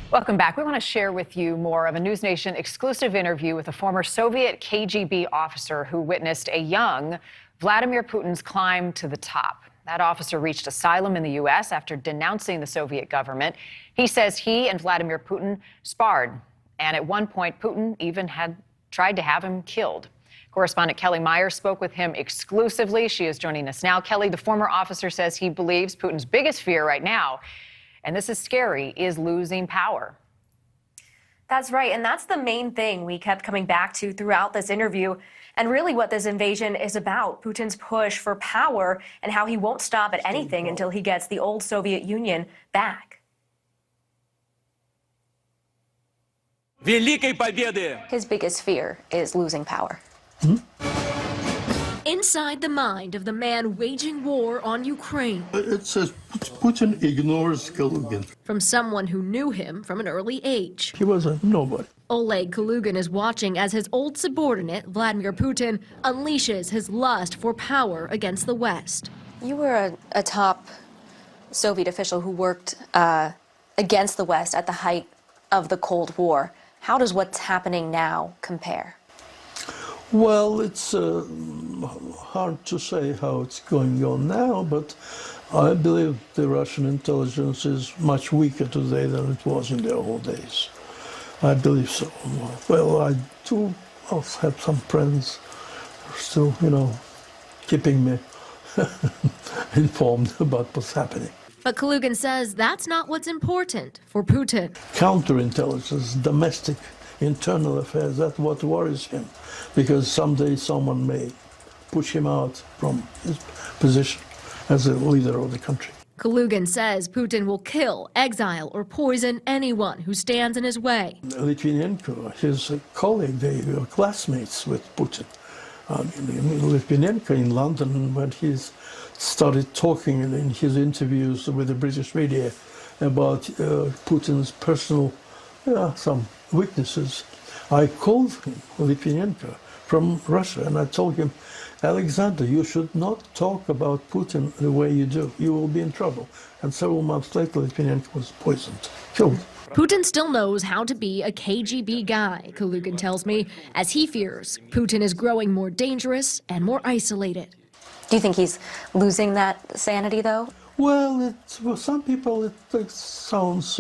Welcome back. We want to share with you more of a NewsNation exclusive interview with a former Soviet KGB officer who witnessed a young Vladimir Putin's climb to the top. That officer reached asylum in the U.S. after denouncing the Soviet government. He says he and Vladimir Putin sparred, and at one point, Putin even had tried to have him killed. Correspondent Kelly Meyer spoke with him exclusively. She is joining us now. Kelly, the former officer says he believes Putin's biggest fear right now, and this is scary, is losing power. That's right, and that's the main thing we kept coming back to throughout this interview, and really what this invasion is about, Putin's push for power and how he won't stop at anything until he gets the old Soviet Union back. His biggest fear is losing power. Inside the mind of the man waging war on Ukraine. It says Putin ignores Kalugin. From someone who knew him from an early age. He was a nobody. Oleg Kalugin is watching as his old subordinate, Vladimir Putin, unleashes his lust for power against the West. You were a top Soviet official who worked against the West at the height of the Cold War. How does what's happening now compare? Well, it's hard to say how it's going on now, but I believe the Russian intelligence is much weaker today than it was in the old days. I believe so. Well, I do also have some friends who are still, keeping me informed about what's happening. But Kalugin says that's not what's important for Putin. Counterintelligence, domestic, internal affairs, that's what worries him, because someday someone may push him out from his position as a leader of the country. Kalugin says Putin will kill, exile, or poison anyone who stands in his way. Litvinenko, his colleague, they were classmates with Putin. Litvinenko in London, when he started talking in his interviews with the British media about Putin's personal some weaknesses, I called him, Litvinenko, from Russia, and I told him, Alexander, you should not talk about Putin the way you do. You will be in trouble. And several months later, Litvinenko was poisoned, killed. Putin still knows how to be a KGB guy, Kalugin tells me, as he fears Putin is growing more dangerous and more isolated. Do you think he's losing that sanity, though? Well, for some people it sounds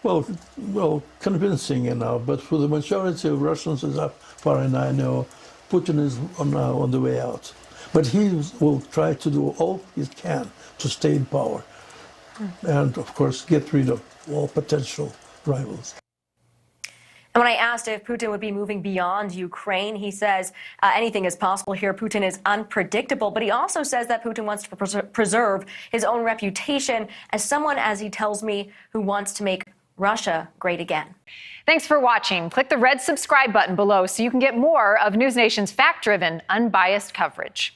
well, convincing enough, but for the majority of Russians, as far as I know, Putin is now on the way out. But he will try to do all he can to stay in power and, of course, get rid of all potential rivals. And when I asked if Putin would be moving beyond Ukraine, he says anything is possible here. Putin is unpredictable, but he also says that Putin wants to preserve his own reputation as someone, as he tells me, who wants to make Russia great again. Thanks for watching. Click the red subscribe button below so you can get more of NewsNation's fact-driven, unbiased coverage.